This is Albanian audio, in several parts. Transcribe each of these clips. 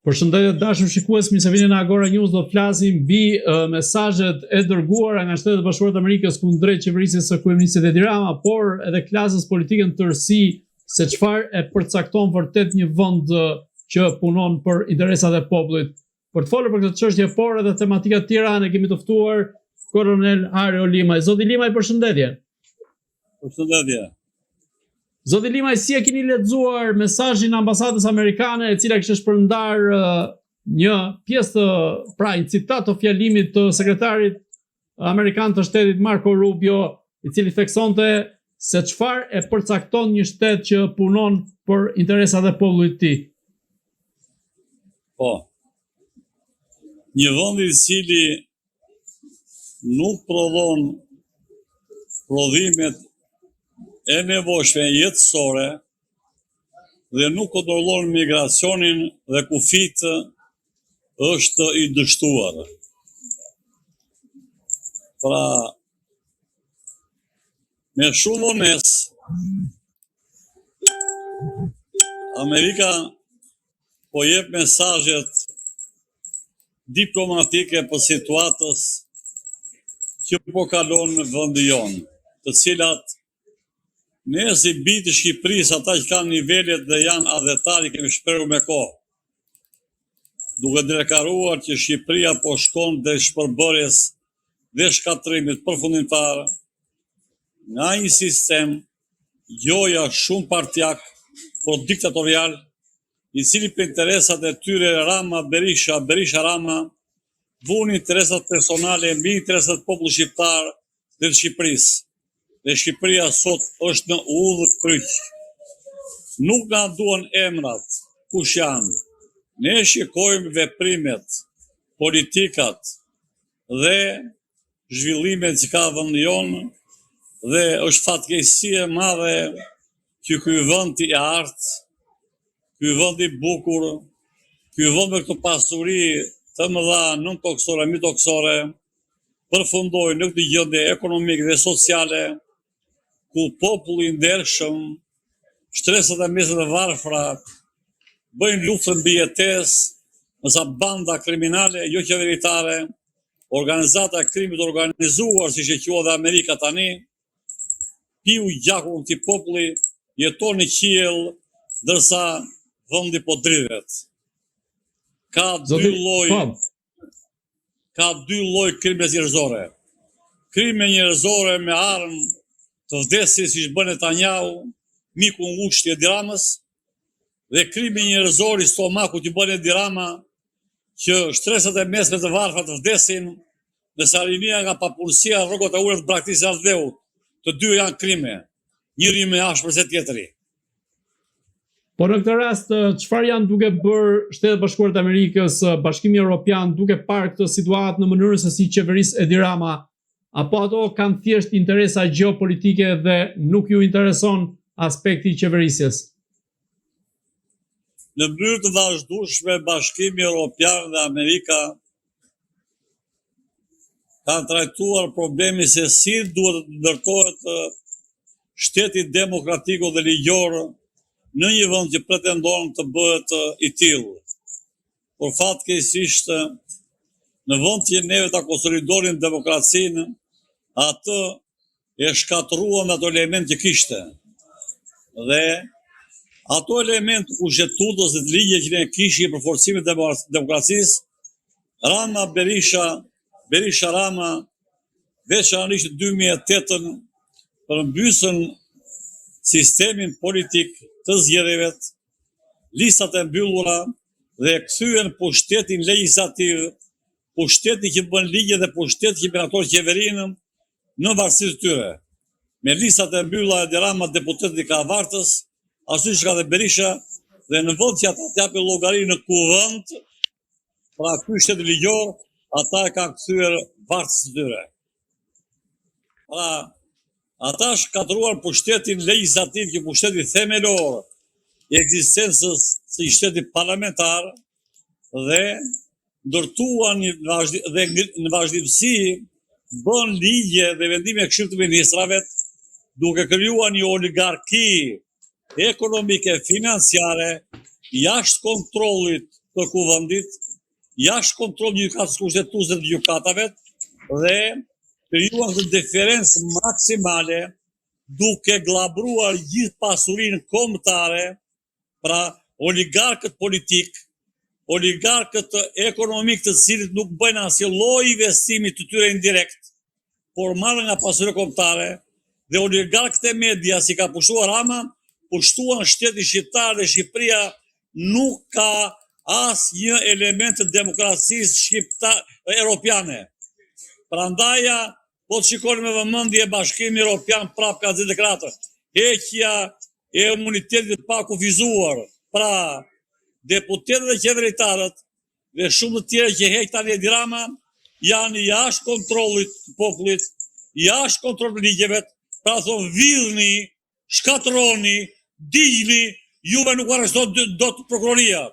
Përshëndetje dashur shikues, mirë se vini në Agora News. Do të flasim mbi mesazhet e dërguara nga Shtetet e Bashkuara të Amerikës kundrejt qeverisjes së kryeministit Edi Rama, por edhe klasës politike në tërësi, se çfarë e përcakton vërtet një vend që punon për interesat e popullit. Për të folur për këtë çështje, por edhe tematika të tjera, ne kemi të ftuar Koronel Ari Olimaj. Zoti Limaj, përshëndetje. Përshëndetje. Zoti Limaj, si e keni lexuar mesazhin e ambasadës amerikane, e cila kishte shpërndar një pjesë pra një citat të fjalimit të sekretarit amerikan të shtetit Marco Rubio, i cili theksonte se çfarë e përcakton një shtet që punon për interesat e popullit të tij. Po. Një vend i cili nuk prodhon prodhimet e nevojshme jetësore dhe nuk kontrollon migracionin dhe kufit, është i dështuar. Pra, me shumë vonesë, Amerika po jep mesazhet diplomatike për situatës që po kalon në vendin jonë, të cilat ne si bitë Shqipërisë, ata që kanë nivelet dhe janë adhetari, kemi shprehur me kohë, duke deklaruar që Shqipëria po shkon dhe shpërbërjes dhe shkatrimit përfundimtar nga një sistem joja shumë partijak, por diktatorial, i cili për interesat e tyre Rama, Berisha Rama, vun interesat personale mbi interesat popullit shqiptar dhe të Shqipërisë. Dhe Shqipëria sot është në udhë kryq. Nuk na duan emrat, kush janë. Ne shikojmë veprimet, politikat dhe zhvillimet që ka vendi jonë, dhe është fatkeqësi e madhe që ky vend i artë, ky vend i bukur, ky vend me këtë pasuri të mëdha nën toksore, mi toksore, përfundoi në këtë gjendje ekonomike dhe sociale, ku populli i ndershëm, shtresat e mesit të varfra, bëjnë luftën mbi jetesë, nësa banda kriminale, jo qeveritare, organizata e krimit organizuar, si që quhet dhe Amerika tani, piu gjakun këtij populli, jeton në qiell, ndërsa vendi po dridhet. Ka dy lloj krime njerëzore. Krime njerëzore me armë të vdesit, si që bën Netanyahu, miku në ngushtë i Edi Ramës, dhe krimi njerëzor i stomakut që bën Edi Rama, që shtresat e mesme të varfra të vdesin, nësa rinia nga papunësia rrogat e ulët braktisë e ardheut. Të dy janë krime, njëri më ashpër se tjetri. Por në këtë rast, çfarë janë duke bërë Shtetet e Bashkuara të Amerikës, Bashkimi Evropian, duke parë këtë situatë në mënyrën se si qeverisë Edi Rama, apo ato kanë thjesht interesa gjeopolitike dhe nuk ju intereson aspekti i qeverisjes? Në mënyrë të vazhdueshme, Bashkimi Evropian dhe Amerika kanë trajtuar problemin se si duhet të ndërtohet shteti demokratik dhe ligjor në një vend që pretendon të bëhet i tillë. Por fatkeqësisht, në vend që neve ta konsolidonim demokracinë, atë e shkatruan ato element që kishte. Dhe ato element kushtetues dhe të ligje që ne kishim për forcimin e demokracisë, Rama, Berisha Rama, veçanërisht 2008 përmbysën sistemin politik të zgjedhjeve, listat e mbyllura dhe kthyen pushtetin legjislativ, pushteti që bën ligje dhe pushteti që menaton qeverinë në varësi të tyre. Me listat e mbylla Edi Rama, deputetët i Karavartës, ashtu që ka dhe Berisha, dhe në vend që ata të japin llogari në kuvend, pra ky shtet ligjor, ata e kanë kthyer varësisë të tyre. Pra, ata shkatruar pushtetin legjislativ, që pushteti themelor i ekzistencës së një shteti parlamentar, dhe ndërtuan dhe në vazhdimsi bën ligje dhe vendime Këshillit të Ministrave, duke krijuar një oligarki ekonomike financiare jashtë kontrollit të kuvendit, jashtë kontroll gjykatës kushtetuese të gjykatave dhe krijuan një diferencë maksimale duke glabruar gjithë pasurinë kombëtare, pra oligarkët politik, oligarkët ekonomik të cilët nuk bëjnë asnjë lloj investimi të tyre indirekt, por marrën nga pasuria kombëtare, dhe oligarkët e media, si ka pushtuar Rama, pushtuan shtetin shqiptar dhe Shqipëria nuk ka asnjë element të demokracisë europiane. Prandaja, po të shikoni me vëmendje, Bashkimi Evropian prap ka dhënë deklaratë. Heqja e imunitetit pa kufizuar, pra deputetët dhe qeveritarët dhe shumë të tjerë që heq tani Edi Rama janë jashtë kontrollit të popullit, jashtë kontrollit të ligjeve, pra thonë vidhni, shkatroni, digjni, juve nuk arreston dot prokuroria.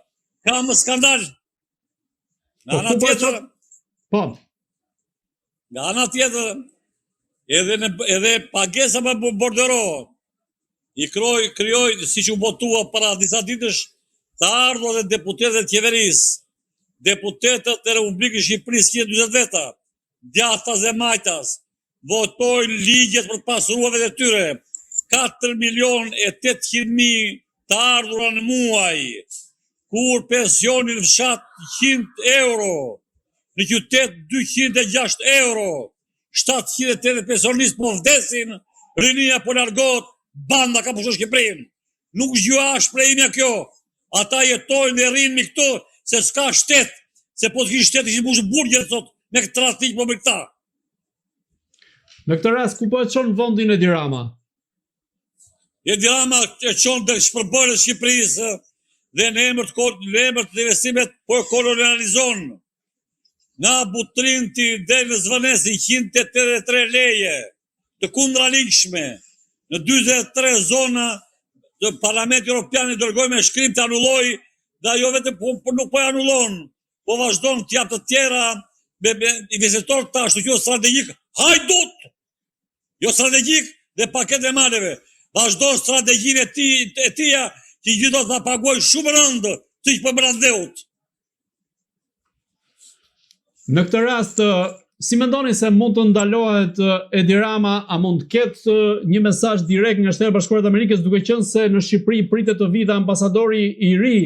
Ka më skandal. Nga ana tjetër, nga ana tjetër, edhe pagesa për bordero i krijoi, siç u botua para disa ditësh, të ardhur dhe deputetët e qeverisë, deputetët e Republikës Shqipërisë 140 veta, djathtas dhe majtas, votojnë ligjet për pasuruave të tyre. 4.800.000 të ardhura në muaj, kur pensionin fshat 100 euro, në qytet 206 euro, 780 pensionistë po vdesin, rinia po largohet, banda ka pushuar Shqipërinë. Nuk gjua shprehimja kjo. Ata jetojnë dhe rrinë me këto, se s'ka shtet, se po të kishte shtet ishin mbushur burgjet sot me këtë trafik po me këta. Në këtë rast ku po e çon vendin Edi Rama? Edi Rama e çon dhe shpërbërën e Shqipërisë dhe në emër të investimet po e kolonializon. Nga Butrinti dhe në Zvënesi 183 leje të kundraligjshme në 43 zona të Parlamentit Evropian i dërgoi me shkrim të anulloj, dhe ajo vetëm nuk po e anullon, po vazhdon të jap të tjera me investitor tash të qoftë strategjik, hajdut! Jo strategjik dhe paket e maleve. Vazhdon strategjinë e tija që gjithë do të paguaj shumë rëndë të që përbrazdeut. Në këtë rast, si mendoni se mund të ndalohet Edi Rama, a mund të ketë një mesazh direkt nga Shtetet Bashkuara të Amerikës, duke qenë se në Shqipëri pritet të vijë ambasadori i ri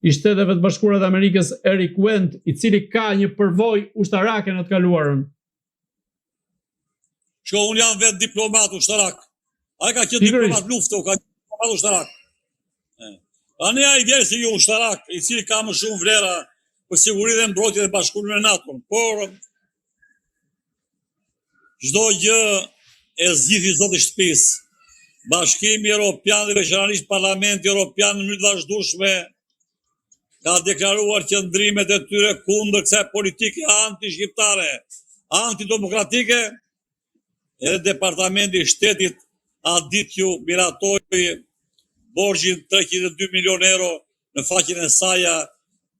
i Shteteve të Bashkuara të Amerikës, Eric Wendt, i cili ka një përvojë ushtarake në të kaluarën? Shko, unë jam vetë diplomat ushtarak. A ka qenë diplomat lufte, ka qenë diplomat ushtarak. A ne a i vjerë si ju ushtarak, i cili ka më shumë vlera për sigurinë dhe mbrojtjen e Bashkuar në NATO-n, por çdo gjë e zgjidhi Zoti i shtëpisë. Bashkimi Evropian dhe veçanërisht Parlamenti Evropian në mënyrë të vazhdueshme ka deklaruar qëndrimet e tyre kundër kësaj politike anti-shqiptare, antidemokratike, edhe Departamenti i Shtetit a ditë ju miratoi borxhin 302 milion euro në faqen e saj,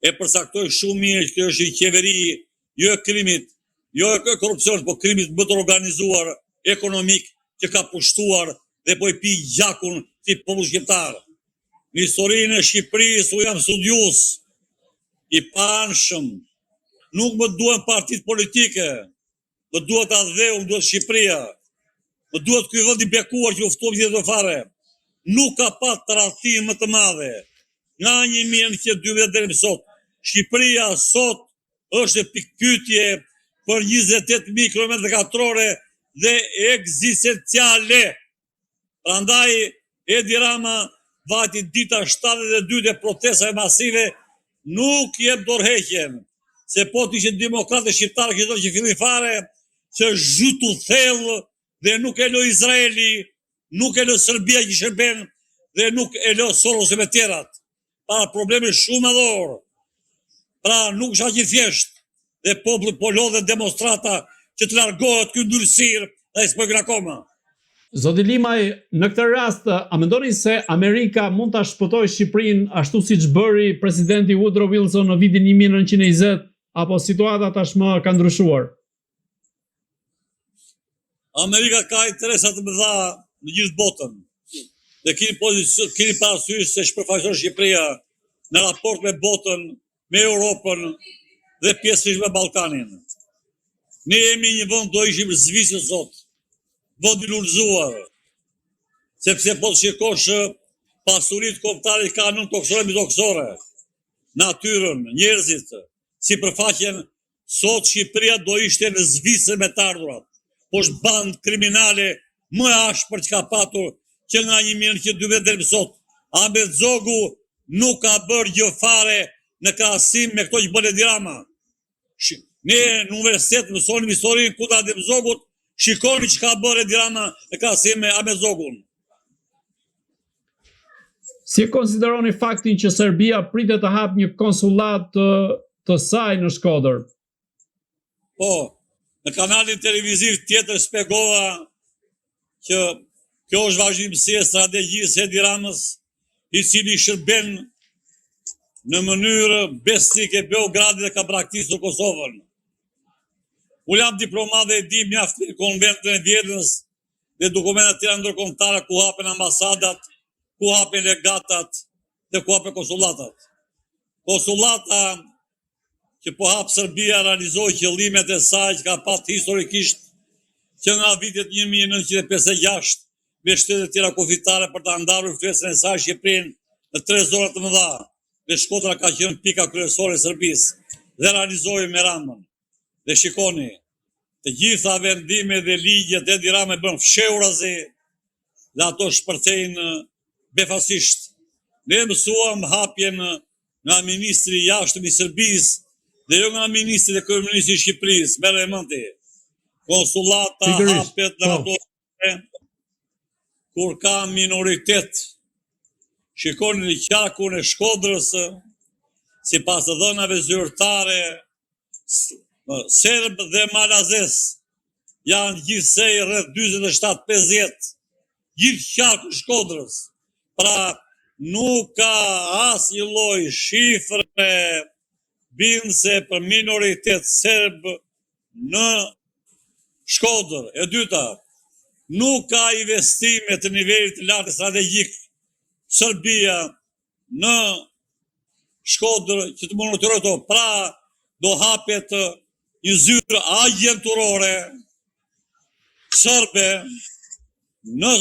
e përcaktoi shumë mirë që kjo është një qeveri jo e krimit, jo e korrupsionit, po krimit më të organizuar ekonomik që ka pushtuar dhe po i pi gjakun ti popullit shqiptar. Në historinë e Shqipërisë u jam studius i panshëm. Nuk më duhen partitë politike, më duhet Adheu, më duhet Shqipëria, më duhet ky vend i bekuar që u ftuam gjithë fare. Nuk ka pat tradhtim më të madhe. Nga 1912 deri më sot, Shqipëria sot është pikpyetje për 28.000 km2 dhe ekzistenciale. Prandaj Edi Rama vati dita 72 dhe protestave masive nuk jep dorëheqjen, se po të ishin demokratë shqiptarë që fillim fare që zhytu thellë dhe nuk e lë Izraeli, nuk e lë Serbia që shërben dhe nuk e lë Soros e me tjerat. Para probleme shumë madhor. Pra nuk është aq i thjesht dhe populli po lodhet demonstrata që të largohet ky ndyrësir dhe ai s'po akoma. Zoti Limaj, në këtë rast, a mendoni se Amerika mund ta shpëtojë Shqipërinë ashtu siç bëri presidenti Woodrow Wilson në vitin 1920, apo situata tashmë ka ndryshuar? Amerika ka interesa të mëdha në gjithë botën. Dhe keni parasysh se shpërfaqëson Shqipëria në raport me botën me Europën dhe pjesërisht me Ballkanin. Ne jemi një vend do ishim zvisë sot, vend i lullzuar, sepse po të shikosh pasuritë kombëtare ka nën toksore mbi toksore, natyrën, njerëzit, si përfaqen sot Shqipëria do ishte në zvisë me të ardhurat, po është bandë kriminale më ashpër që ka patur që nga 1912 deri më sot. Ahmet Zogu nuk ka bërë gjë fare në krahasim me këto që bën Edi Rama. Ne në universitet mësonim historinë kundër Ahmet Zogut, shikoni çka ka bërë Edi Rama në krahasim me Ahmet Zogun. Si e konsideroni faktin që Serbia pritet të hapë një konsullat të saj në Shkodër? Po, në kanalin televiziv tjetër shpjegova që kjo është vazhdimësia e strategjisë Edi Ramës, i cili shërben në mënyrë besnike Beogradit dhe ka praktikisur Kosovën. Unë jam diplomat dhe e di mjaft mirë konventën e Vjedrës dhe dokumentat tjera ndërkombëtare ku hapen ambasadat, ku hapen legatat dhe ku hapen konsullatat. Konsullata që po hap Serbia realizoi qëllimet e saj që ka patë historikisht që nga vitet 1956 me shtetet tjera kufitare për të ndarur influencën e saj Shqipërinë në 3 zona të mëdha. Dhe Shkodra ka qenë pika kryesore e Serbisë dhe realizoi me Ramën. Dhe shikoni, të gjitha vendimet dhe ligjet Edi Rama bën fshehurazi dhe ato shpërthejnë befasisht. Ne mësuam hapjen nga ministri i jashtëm i Serbisë dhe jo nga ministri dhe kryeministri i Shqipërisë, merrni mendje. Konsullata hapet në ato kur ka minoritet. Shikoni në qarkun e Shkodrës, sipas të dhënave zyrtare, serb dhe malazes janë gjithsej rreth 47-50, gjithë qarku i Shkodrës. Pra nuk ka asnjë lloj shifre bindse për minoritet serb në Shkodër. E dyta, nuk ka investime të nivelit të lartë strategjik Serbia në Shkodër që të monitorojë to. Pra do hapet një zyrë agjenturore serbe në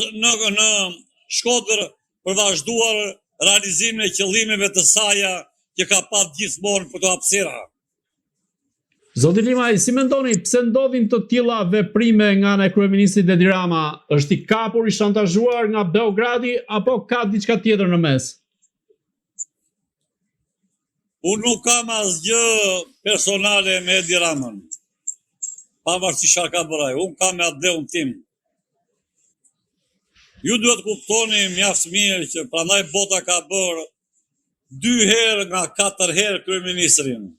Shkodër për vazhduar realizimin e qëllimeve të saja që ka patë gjithmonë për të hapësira. Zoti Limaj, si mendoni pse ndodhin të tilla veprime nga ana e kryeministrit Edi Rama? Është i kapur, i shantazhuar nga Beogradi apo ka diçka tjetër në mes? Unë nuk kam asgjë personale me Edi Ramën. Pavarësisht çfarë ka bërë ai, unë kam me atë dheun tim. Ju duhet kuptoni mjaft mirë që prandaj bota ka bërë 2 herë nga 4 herë kryeministrin.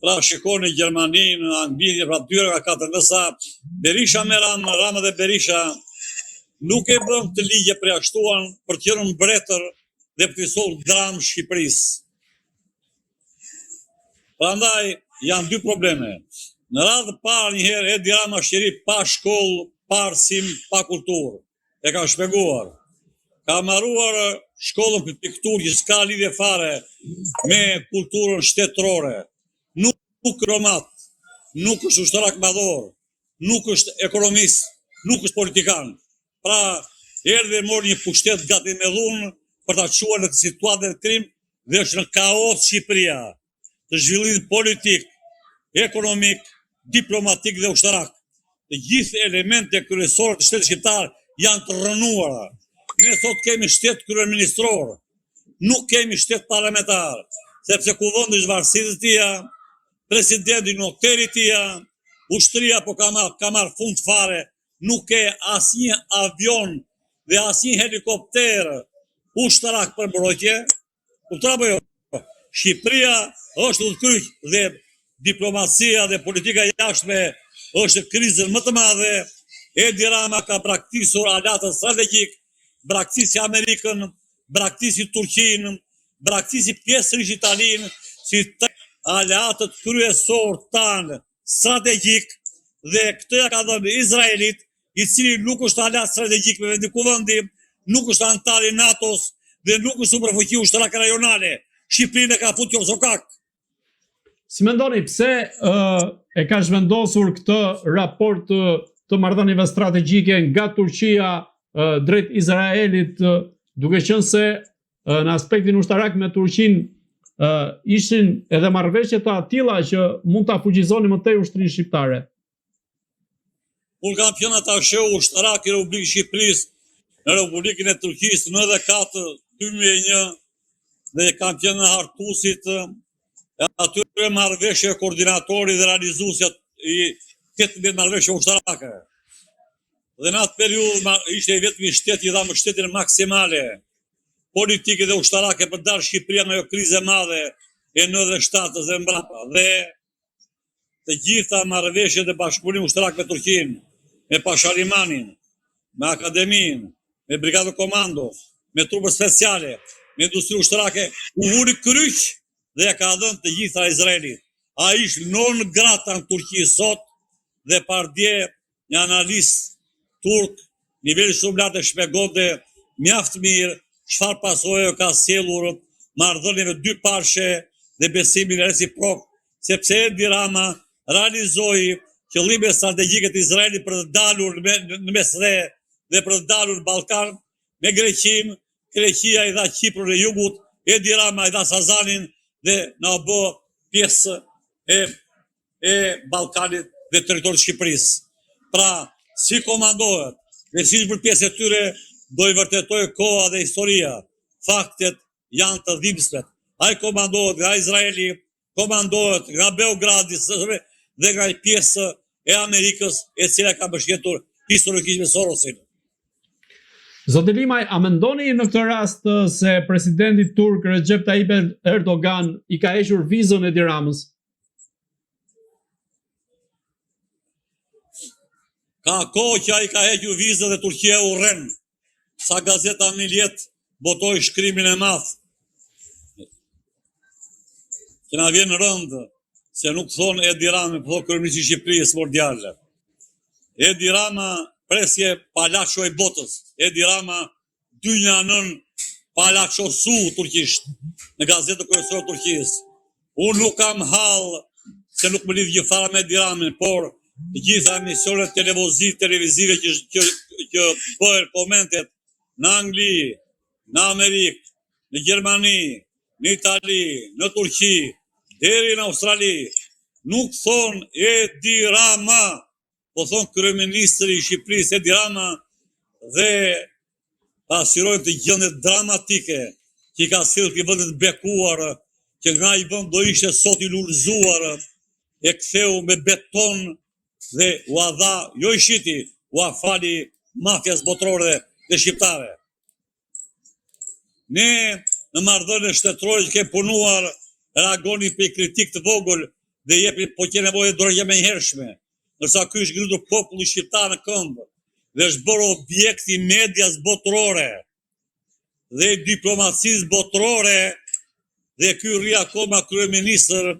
Pra shikoni Gjermaninë, Anglinë, pra 2 herë nga 4, ndërsa Berisha me Rama, Rama dhe Berisha nuk e bën të ligje përjashtuan për të qenë mbretër dhe për të solë dramë Shqipërisë. Prandaj janë 2 probleme. Në radhë parë një herë Edi Rama shqiri pa shkollë, pa arsim, pa kulturë. E ka shpjeguar. Ka marruar shkollën për pikturë që s'ka lidhje fare me kulturën shtetërore. Nuk romat, nuk është ushtarak madhor, nuk është ekonomist, nuk është politikan. Pra, erdhi dhe mori një pushtet gati me dhunë për ta çuar në situatë të krim dhe është në kaos Shqipëria, të zhvillimit politik, ekonomik, diplomatik dhe ushtarak. Të gjithë elemente kryesore të shtetit shqiptar janë të rënuara. Ne sot kemi shtet kryeministror, nuk kemi shtet parlamentar, sepse kuvendi është varësitë të tija, presidenti në hotelit tija, ushtria po ka marrë fund fare, nuk ke asnjë avion dhe asnjë helikopter ushtarak për mbrojtje. Kupton apo jo? Shqipëria është udhkryq dhe diplomacia dhe politika jashtme është krizën më të madhe. Edi Rama ka praktikisur aleatën strategjik, braktisi Amerikën, braktisi Turqinë, braktisi pjesërisht Italinë, si aleatët kryesor tanë strategjik dhe këtë ja ka dhënë Izraelit, i cili nuk është aleat strategjik me vendi kuvendi, nuk është antar i NATO-s dhe nuk është superfuqi ushtarake rajonale. Shqipërinë e ka futur sokak. Si mendoni pse e ka zhvendosur këtë raport të marrëdhënieve strategjike nga Turqia drejt Izraelit, duke qenë se në aspektin ushtarak me Turqinë ishin edhe marrëveshje të tilla që mund ta fuqizonin më tej ushtrinë shqiptare? Unë kam qenë atashe ushtarak i Republikës Shqipërisë në Republikën e Turqisë në 94-2001 dhe kam qenë në hartusit e atyre marrëveshje koordinatori dhe realizuesat i 18 marrëveshje ushtarake. Dhe në atë periudhë ishte vetëm shteti i dhamë shtetin maksimale politike dhe ushtarake për dalë Shqipëria nga ajo krizë e madhe e 97-s dhe mbrapa. Dhe të gjitha marrëveshjet e bashkëpunimit ushtarak me Turqinë, me Pashalimanin, me Akademinë, me Brigadën Komando, me trupët speciale, me industri ushtarake, u vuri kryq dhe ja ka dhënë të gjitha Izraelit. Ai ishte non grata në Turqi sot dhe pardje një analist turk, niveli shumë lart e shpjegonte mjaft mirë çfarë pasojë ka sjellur marrëdhënieve dy parshe dhe besimin reciprok, sepse Edi Rama realizoi qëllimet strategjike të Izraelit për të dalur në Mesre dhe për të dalur në Ballkan me Greqinë. Greqia i dha Kiprun e Jugut, Edi Rama i dha Sazanin dhe na bë pjesë e Ballkanit dhe territorit të Shqipërisë. Pra, si komandohet dhe si për pjesë e tyre do i vërtetoj koha dhe historia. Faktet janë të dhimbëslet. Ai komandohet nga Izraeli, komandohet nga Beogradi dhe nga pjesë e Amerikës e cila ka mbështetur historikisht me Sorosin. Zoti Limaj, a mendoni në këtë rast se presidenti turk Recep Tayyip Erdogan i ka hequr vizën Edi Ramës? Ka kohë që ai ka hequr vizën dhe Turqia u rren. Sa gazeta Miljet botoi shkrimin e madh. Që na vjen rënd se nuk thon Edi Rama, po kryeministri i Shqipërisë mondiale. Edi Rama presje palaço i botës. Edi Rama dynja nën palaço su turqisht në gazetën kryesore të Turqisë. Unë nuk kam hall se nuk më lidh gjë fare me Edi Ramën, por të gjitha emisionet televizive që bëhen komentet në Angli, në Amerikë, në Gjermani, në Itali, në Turqi, deri në Australi, nuk thon Edi Rama, po thon kryeministri i Shqipërisë Edi Rama dhe pasqyrojnë të gjendjet dramatike që i ka sjellë këtij vendi të bekuar, që nga i vend do ishte sot i lulëzuar, e ktheu me beton dhe u dha, jo i shiti, u fali mafjas botërore dhe shqiptare. Ne në marrëdhënie shtetërore që kemi punuar, reagoni për kritik të vogël dhe jepi po që nevojë dorëgjë më hershme. Ndërsa ky është ngritur populli shqiptar në këmbë dhe është bërë objekt i medias botërore dhe i diplomacisë botërore dhe ky rri akoma kryeministër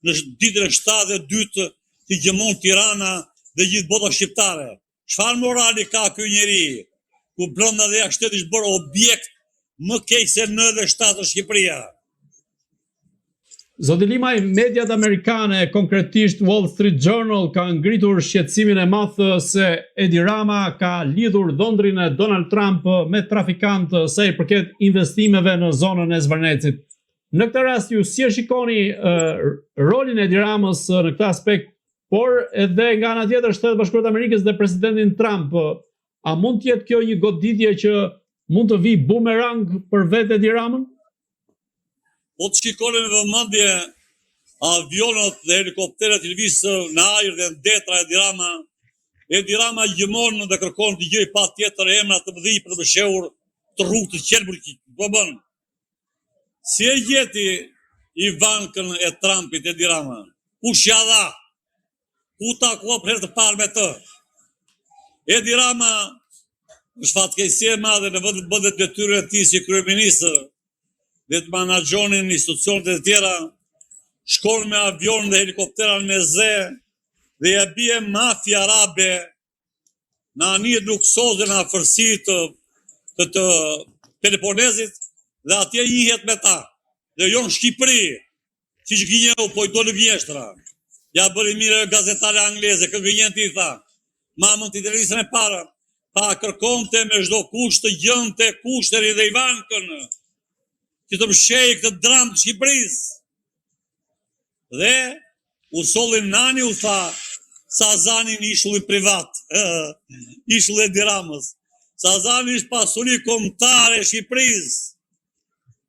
në ditën e 72 që gjemon Tirana dhe gjithë bota shqiptare. Çfarë morali ka ky njeri, ku brenda dhe jashtë shtetit është bërë objekt më keq se në 97 Shqipëria? Zoti Limaj, mediat amerikane, konkretisht Wall Street Journal, ka ngritur shqetësimin e madh se Edi Rama ka lidhur dhëndrin e Donald Trump me trafikantë sa i përket investimeve në zonën e Zvërnecit. Në këtë rast ju si e shikoni rolin e Edi Ramës në këtë aspekt, por edhe nga ana tjetër Shtetet Bashkuara të Amerikës dhe presidentin Trump, a mund të jetë kjo një goditje që mund të vijë bumerang për vetë Edi Ramën? Po të shikoni me vëmendje avionët dhe helikopteret që lëvizën në ajër dhe në detra Edi Rama gjemon dhe kërkon të gjej patjetër emra të mëdhenj për të bësheur të rrugë të qelbur që po bën. Si e gjeti Ivankën e Trumpit Edi Rama? Kush ja dha? Ku takua për herë të parë me të? Edi Rama është fatkeqësi e madhe në vend të bënte detyrën e tij si kryeministër dhe të menaxhonin institucionet e tjera, shkon me avion dhe helikoptera në Meze dhe ja bie mafia arabe në anijet luksoze në afërsi të Peloponezit dhe atje njihet me ta. dhe jo në Shqipëri, si që gënjeu, po i do në gjenshtra. Ja bëri mire gazetare angleze, kë gënjen ti tha, mamën të interesën e para, pa kërkonte me çdo kusht të gjënte Kushteri dhe Ivankën, që të mshej këtë dramë të Shqipërisë. Dhe u solli nani u tha, Sazani në ishullin privat, ishull e Diramës. Sazani ishtë pasuri kombëtare e Shqipërisë,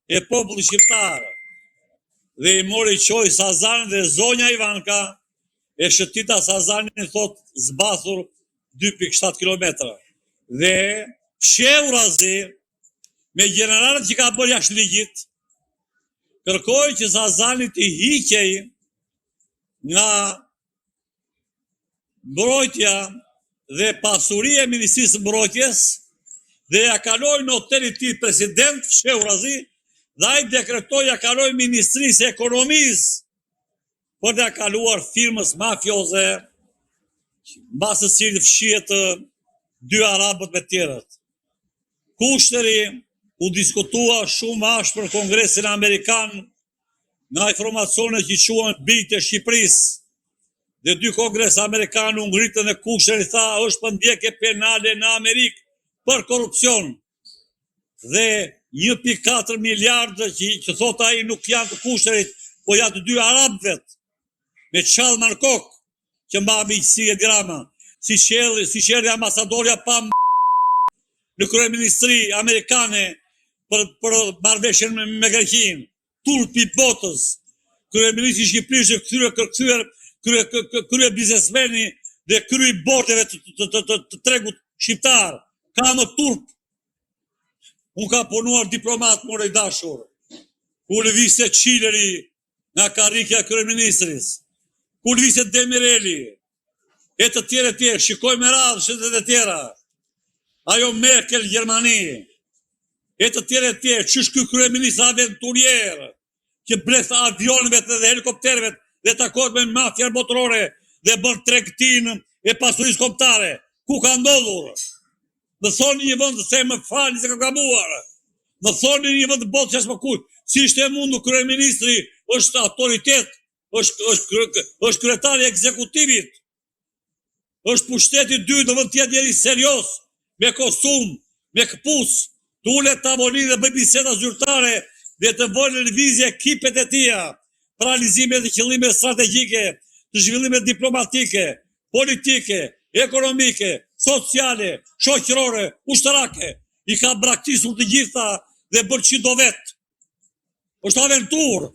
e popullit shqiptar. Dhe i mori qoj Sazani dhe zonja Ivanka, e shëtita Sazani thot zbathur 2.7 km. Dhe fsheu razi me generalët që ka bërë jashtë ligjit, kërkoj që Sazani të hiqej nga mbrojtja dhe pasuria e Ministrisë Mbrojtjes dhe ja kaloi në hotelin e tij president fsheu razi dhe ai dekretoi ja kaloi Ministrisë e Ekonomisë për të kaluar firmës mafioze, mbas së cilit fshihet 2 arabët me tjerët. Kushteri u diskutua shumë ashpër në Kongresin Amerikan nga informacione që quhen bijtë e Shqipërisë. Dhe 2 kongres amerikanë u ngritën e Kushteri tha është përndjekje penale në Amerikë për korrupsion. Dhe 1.4 miliardë që thot ai nuk janë të Kushterit, po janë të 2 arabëve me çallman kokë që mba miqësi e Dirama. Si qelli ambasadorja pa në kryeministri amerikane për marrëveshjen me Greqinë. Turpi botës. Kryeministri i Shqipërisë krye biznesmeni dhe krye bordeve të tregut shqiptar. Ka më turp. Unë ka punuar diplomat more i dashur. Ku lëvizte Çileri nga karrikja e kryeministris. Ku lëvizte Demireli. E të tjerë, shikoj me radhë shtetet e tjera. Ajo Merkel Gjermani. E të tjerë, ç'është ky kryeminist aventurier që bleth avionëve dhe helikopterëve dhe takohet me mafia botërore dhe bën tregtinë e pasurisë kombëtare. Ku ka ndodhur? Më thoni një vend se më falni se ka gabuar. Më thoni një vend botë që s'më kujt. Si ishte e mundur kryeministri është autoritet, është kryetari i ekzekutivit. Është pushteti i dytë, do të jetë njëri serioz, me kostum, me këpus, të ulet tavolinë dhe bëj biseda zyrtare dhe të bëjnë lëvizje ekipet e tia, për realizime dhe qëllime strategjike, të zhvillime diplomatike, politike, ekonomike, sociale, shoqërore, ushtarake, i ka braktisur të gjitha dhe bërë që do vetë. Është aventur,